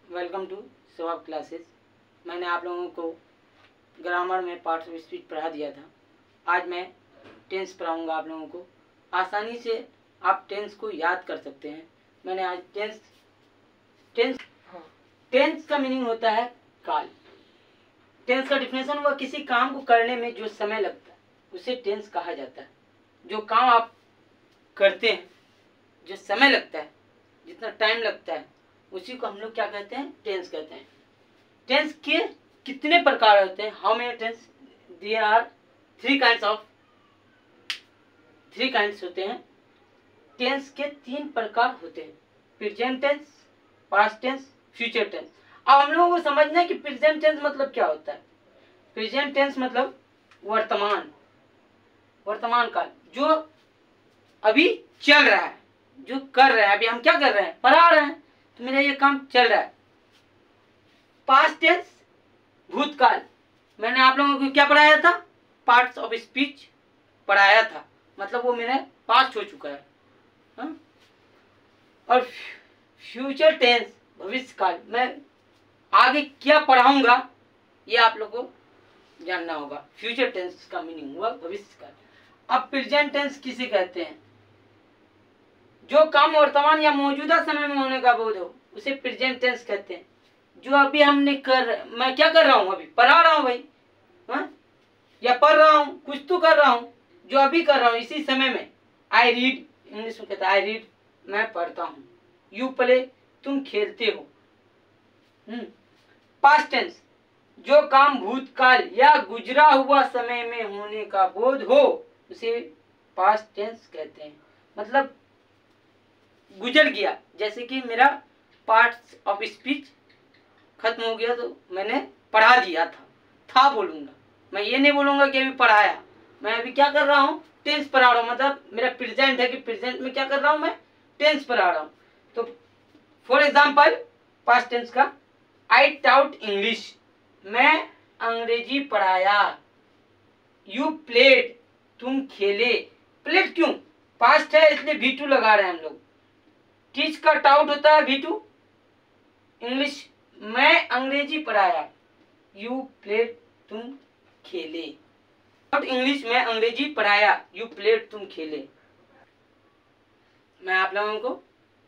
Welcome to स्वभाव classes. मैंने आप लोगों को ग्रामर में पार्ट ऑफ स्पीच पढ़ा दिया था। आज मैं टेंस पढ़ाऊंगा आप लोगों को। आसानी से आप टेंस को याद कर सकते हैं। मैंने आज टेंस का मीनिंग होता है काल। टेंस का डिफिनेशन हुआ किसी काम को करने में जो समय लगता है उसे टेंस कहा जाता है। जो काम आप करते हैं, जो समय लगता है, जितना टाइम लगता है, उसी को हम लोग क्या कहते हैं? टेंस कहते हैं। टेंस के कितने प्रकार होते हैं? How many tense? There are three kinds होते हैं। टेंस के 3 प्रकार होते हैं: present tense, past tense, future tense. अब हम लोगों को समझना है कि प्रेजेंट टेंस मतलब क्या होता है। प्रेजेंट टेंस मतलब वर्तमान काल, जो अभी चल रहा है, जो कर रहे हैं। अभी हम क्या कर रहे हैं? पढ़ा रहे हैं, तो मेरा ये काम चल रहा है। पास्ट टेंस भूतकाल। मैंने आप लोगों को क्या पढ़ाया था? पार्ट्स ऑफ स्पीच पढ़ाया था, मतलब वो मेरे पास्ट हो चुका है। हा? और फ्यूचर टेंस भविष्य काल। मैं आगे क्या पढ़ाऊंगा ये आप लोगों को जानना होगा। फ्यूचर टेंस का मीनिंग हुआ भविष्य काल। अब प्रेजेंट टेंस किसे कहते हैं? जो काम वर्तमान या मौजूदा समय में होने का बोध हो उसे प्रेजेंट टेंस कहते हैं। जो अभी मैं क्या कर रहा हूँ? अभी पढ़ा रहा हूँ भाई, हा? या पढ़ रहा हूँ, कुछ तो कर रहा हूँ, जो अभी कर रहा हूँ इसी समय में। आई रीड, इंग्लिश में कहता है आई रीड, मैं पढ़ता हूँ। यू प्ले, तुम खेलते हो। पास्ट टेंस, जो काम भूतकाल या गुजरा हुआ समय में होने का बोध हो उसे पास्ट टेंस कहते हैं। मतलब गुजर गया, जैसे कि मेरा पार्ट्स ऑफ स्पीच खत्म हो गया तो मैंने पढ़ा दिया था बोलूंगा। मैं ये नहीं बोलूंगा कि अभी पढ़ाया। मैं अभी क्या कर रहा हूँ? टेंस पढ़ा रहा हूँ। मतलब मेरा प्रेजेंट है कि प्रेजेंट में क्या कर रहा हूँ? मैं टेंस पढ़ा रहा हूँ। तो फॉर एग्जाम्पल पास्ट टेंस का, आई टाउट इंग्लिश, मैं अंग्रेजी पढ़ाया। यू प्लेड, तुम खेले। प्लेड क्यों? पास्ट है इसलिए V2 लगा रहे हैं हम लोग। टीच का टाउट होता है V2। इंग्लिश, मैं अंग्रेजी पढ़ाया। यू प्लेड, तुम खेले। इंग्लिश, मैं अंग्रेजी पढ़ाया। यू प्लेड, तुम खेले। मैं आप लोगों को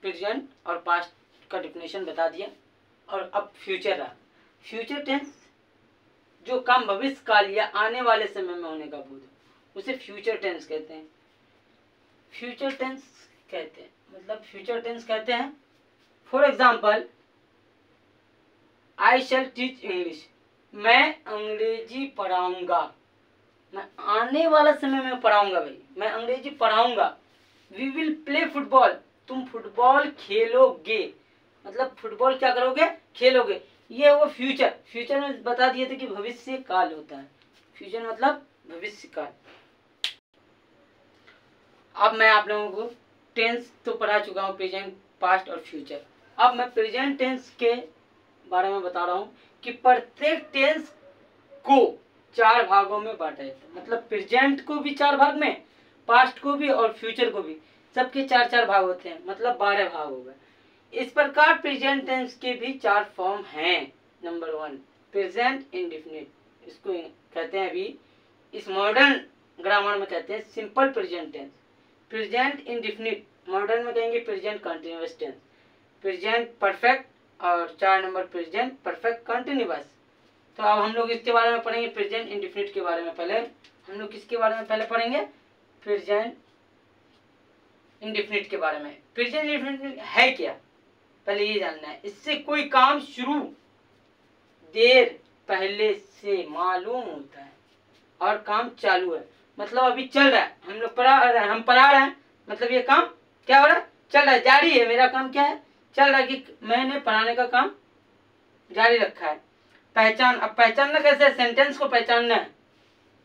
प्रेजेंट और पास्ट का डिफिनेशन बता दिया। और अब फ्यूचर रहा। फ्यूचर टेंस, जो काम भविष्य काल या आने वाले समय में होने का बोध है उसे फ्यूचर टेंस कहते हैं। फ्यूचर टेंस कहते हैं मतलब फ्यूचर टेंस कहते हैं। For example, I shall teach English, मैं अंग्रेजी पढ़ाऊंगा। मैं आने वाला समय में पढ़ाऊंगा भाई, मैं अंग्रेजी पढ़ाऊंगा। वी विल प्ले फुटबॉल, तुम फुटबॉल खेलोगे। मतलब फुटबॉल क्या करोगे? खेलोगे। ये वो फ्यूचर में बता दिए थे कि भविष्य काल होता है। फ्यूचर मतलब भविष्य काल। अब मैं आप लोगों को टेंस तो पढ़ा चुका हूँ, प्रेजेंट, पास्ट और फ्यूचर। अब मैं प्रेजेंट टेंस के बारे में बता रहा हूँ कि प्रत्येक टेंस को 4 भागों में बांटा जाता है। मतलब प्रेजेंट को भी 4 भाग में, पास्ट को भी और फ्यूचर को भी। सबके 4-4 भाग होते हैं, मतलब 12 भाग हो गए। इस प्रकार प्रेजेंट टेंस के भी 4 फॉर्म हैं। नंबर 1 प्रेजेंट इंडेफिनिट, इसको कहते हैं अभी इस मॉडर्न ग्रामर में कहते हैं simple present tense. Present indefinite modern में कहेंगे present continuous tense. Present perfect और 4 नंबर प्रेजेंट परफेक्ट कंटिन्यूअस। तो अब हम लोग इसके बारे में पढ़ेंगे, प्रेजेंट इंडेफिनिट के बारे में। पहले हम लोग किसके बारे में पहले पढ़ेंगे? प्रेजेंट इंडेफिनिट के बारे में। प्रेजेंट इंडेफिनिट है क्या, पहले ये जानना है। इससे कोई काम शुरू देर पहले से मालूम होता है और काम चालू है। मतलब अभी चल रहा है, हम लोग पढ़ा रहे हैं, मतलब ये काम क्या हो रहा है? चल रहा है, जारी है। मेरा काम क्या है? चल रहा है कि मैंने पढ़ाने का काम जारी रखा है। पहचान, अब पहचानना कैसे? सेंटेंस को पहचानना है।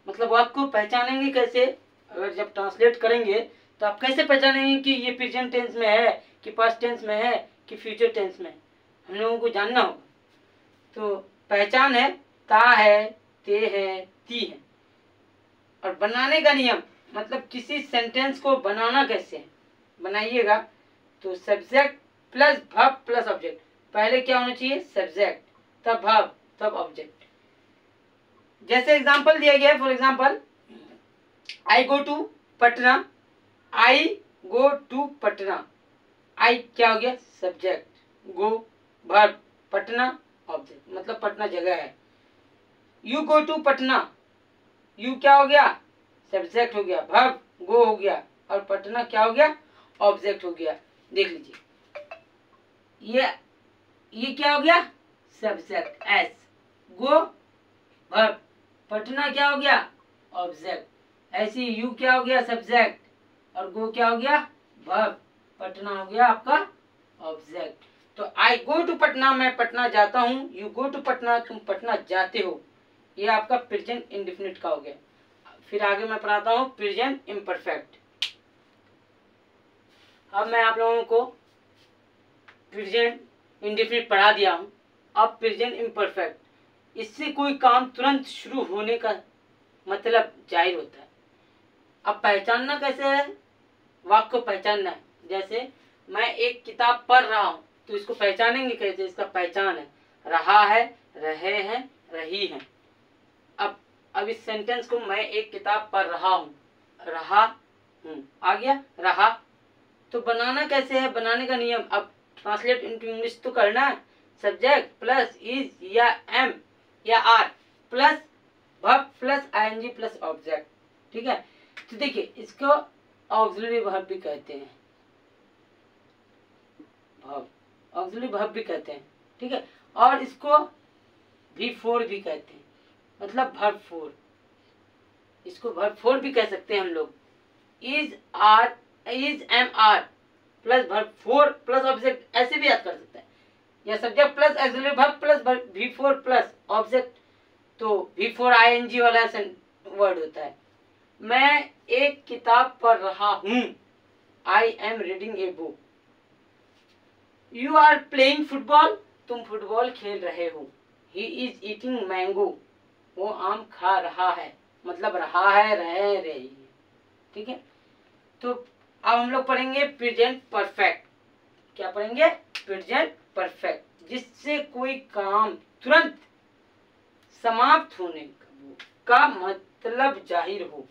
मतलब आपको पहचानेंगे कैसे? अगर जब ट्रांसलेट करेंगे तो आप कैसे पहचानेंगे कि ये प्रेजेंट टेंस में है कि पास्ट टेंस में है कि फ्यूचर टेंस में? हम लोगों को जानना होगा। तो पहचान है, ता है, ते है, ती है। और बनाने का नियम, मतलब किसी सेंटेंस को बनाना कैसे बनाइएगा, तो subject plus verb plus object. पहले क्या होना चाहिए, सब्जेक्ट, तब वर्ब, तब ऑब्जेक्ट। जैसे एग्जांपल दिया गया है, for example I go to Patna, I go to Patna, I क्या हो गया, subject, go verb, Patna object, मतलब पटना जगह है। You go to Patna, you क्या हो गया, सब्जेक्ट हो गया, वर्ब गो हो गया, और पटना क्या हो गया, ऑब्जेक्ट हो गया। देख लीजिए, ये क्या हो गया, सब्जेक्ट एस, गो वर्ब, पटना क्या हो गया, ऑब्जेक्ट। ऐसे यू क्या हो गया, सब्जेक्ट, और गो क्या हो गया, वर्ब, पटना हो गया आपका ऑब्जेक्ट। तो आई गो टू पटना, मैं पटना जाता हूँ, यू गो टू पटना, तुम पटना जाते हो, ये आपका प्रेजेंट इंडेफिनिट का हो गया। फिर आगे मैं पढ़ाता हूँ प्रेजेंट इम्परफेक्ट। अब मैं आप लोगों को प्रेजेंट इंडेफिनिट पढ़ा दिया हूँ, अब प्रेजेंट इम्परफेक्ट, इससे कोई काम तुरंत शुरू होने का मतलब जाहिर होता है। अब पहचानना कैसे है, वाक्य को पहचानना है। जैसे मैं एक किताब पढ़ रहा हूँ, तो इसको पहचानेंगे कैसे, इसका पहचान है, रहा है, रहे हैं, रही हैं। अब इस सेंटेंस को, मैं एक किताब पढ़ रहा हूँ, रहा हूँ आ गया, रहा, तो बनाना कैसे है, बनाने का नियम, अब ट्रांसलेट इनटू इंग्लिश तो करना है, सब्जेक्ट प्लस इज या एम या are plus verb plus ING plus object, ठीक है। तो देखिए, इसको ऑक्सिलरी वर्ब भी कहते हैं, ऑक्सिलरी वर्ब भी कहते हैं, ठीक है, और इसको V4 भी कहते हैं, मतलब वर्ब 4, इसको वर्ब 4 भी कह सकते हैं हम लोग। Is are, is am are plus verb 4 plus object, ऐसे भी याद कर सकते हैं, या subject plus auxiliary verb plus V4 plus object, तो V4 ING वाला वर्ड होता है। मैं एक किताब पढ़ रहा हूँ, I am reading a book. You are playing football, तुम फुटबॉल खेल रहे हो। ही इज ईटिंग मैंगो, वो आम खा रहा है, मतलब रहा है, रहे, रही है, ठीक है। तो अब हम लोग पढ़ेंगे प्रेजेंट परफेक्ट। क्या पढ़ेंगे, प्रेजेंट परफेक्ट, जिससे कोई काम तुरंत समाप्त होने का मतलब जाहिर हो,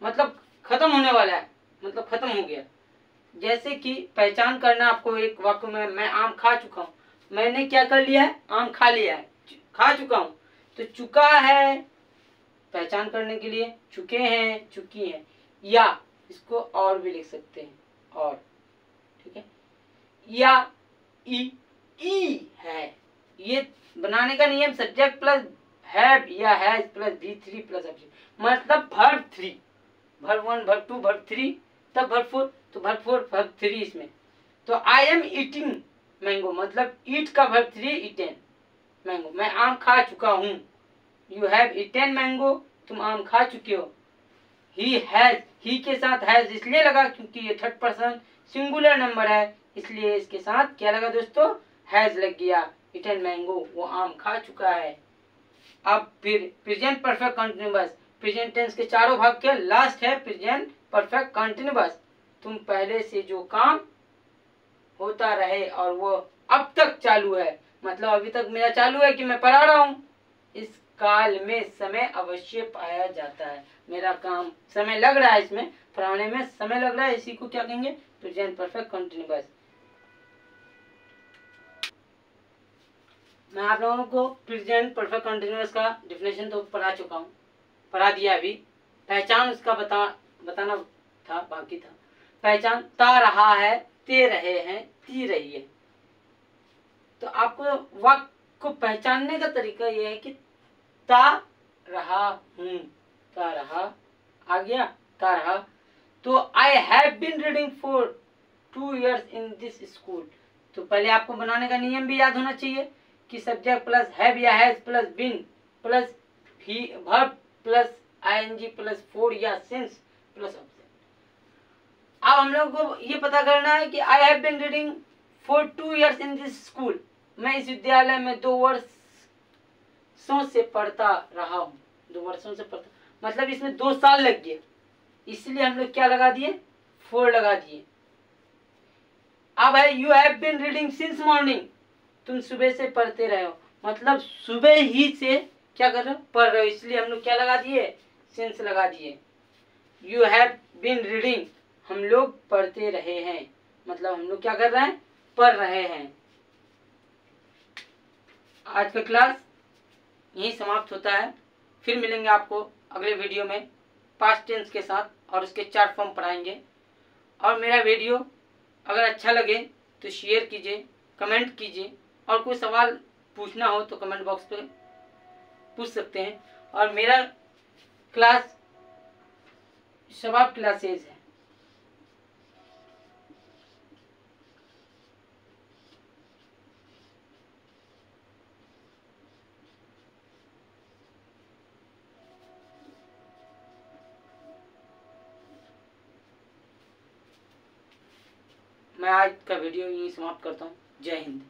मतलब खत्म होने वाला है, मतलब खत्म हो गया। जैसे कि पहचान करना आपको एक वाक्य में, मैं आम खा चुका हूँ, मैंने क्या कर लिया है, आम खा लिया है, खा चुका हूँ, तो चुका है पहचान करने के लिए, चुके हैं, चुकी हैं, या इसको और भी लिख सकते हैं, और, ठीक है, या ई है, ये बनाने का नियम, सब्जेक्ट प्लस हैव या has plus V3 plus object, मतलब वर्ब 3, वर्ब 1 वर्ब 2 वर्ब 3 तब वर्ब 4, तो वर्ब 4 वर्ब 3 इसमें। तो आई एम ईटिंग मैंगो, मतलब ईट का वर्ब 3 ईटेन मैंगो, मैं आम खा चुका हूँ। यू हैव ईटेन मैंगो, तुम आम खा चुके हो। ही हैज, ही के साथ हैज इसलिए लगा क्योंकि ये थर्ड पर्सन सिंगुलर नंबर है, इसलिए इसके साथ क्या लगा दोस्तों, हैज लग गया। ईटेन मैंगो, वो आम खा चुका है। अब फिर present perfect continuous, present tense के चारों भाग के लास्ट है प्रेजेंट परफेक्ट कंटिन्यूअस। तुम पहले से जो काम होता रहे और वो अब तक चालू है, मतलब अभी तक मेरा चालू है कि मैं पढ़ा रहा हूँ, इस काल में समय अवश्य पाया जाता है। मेरा काम, समय लग रहा है, इसमें पढ़ाने में समय लग रहा है, इसी को क्या कहेंगे, प्रेजेंट परफेक्ट कंटिन्यूअस। मैं आप लोगों को प्रेजेंट परफेक्ट कंटिन्यूअस का डेफिनेशन तो पढ़ा चुका हूँ, पढ़ा दिया अभी। पहचान उसका बताना था, बाकी था। पहचान ता रहा है, ते रहे हैं, ती रही है। तो आपको वाक्य को पहचानने का तरीका यह है कि ता रहा हूँ, ता रहा आ गया, ता रहा। तो I have been reading for 2 years in this school. तो पहले आपको बनाने का नियम भी याद होना चाहिए कि सब्जेक्ट प्लस हैव या has plus been plus verb plus ING plus 4 या सिंस प्लस ऑब्जेक्ट। अब हम लोग को ये पता करना है कि I have been reading for 2 years in this school, मैं इस विद्यालय में 2 वर्षों से पढ़ता रहा हूँ। 2 वर्षों से पढ़ता, मतलब इसमें 2 साल लग गए, इसलिए हम लोग क्या लगा दिए, 4 लगा दिए। अब है you have been reading since morning, तुम सुबह से पढ़ते रहे हो, मतलब सुबह ही से क्या कर रहे हो, पढ़ रहे हो, इसलिए हम लोग क्या लगा दिए, सिंस लगा दिए। यू हैव बीन रीडिंग, हम लोग पढ़ते रहे हैं, मतलब हम लोग क्या कर रहे हैं, पढ़ रहे हैं। आज का क्लास यही समाप्त होता है। फिर मिलेंगे आपको अगले वीडियो में पास्ट टेंस के साथ, और उसके 4 फॉर्म पढ़ाएंगे। और मेरा वीडियो अगर अच्छा लगे तो शेयर कीजिए, कमेंट कीजिए, और कोई सवाल पूछना हो तो कमेंट बॉक्स पे पूछ सकते हैं। और मेरा क्लास शबाब क्लासेज है। मैं आज का वीडियो यहीं समाप्त करता हूँ। जय हिंद।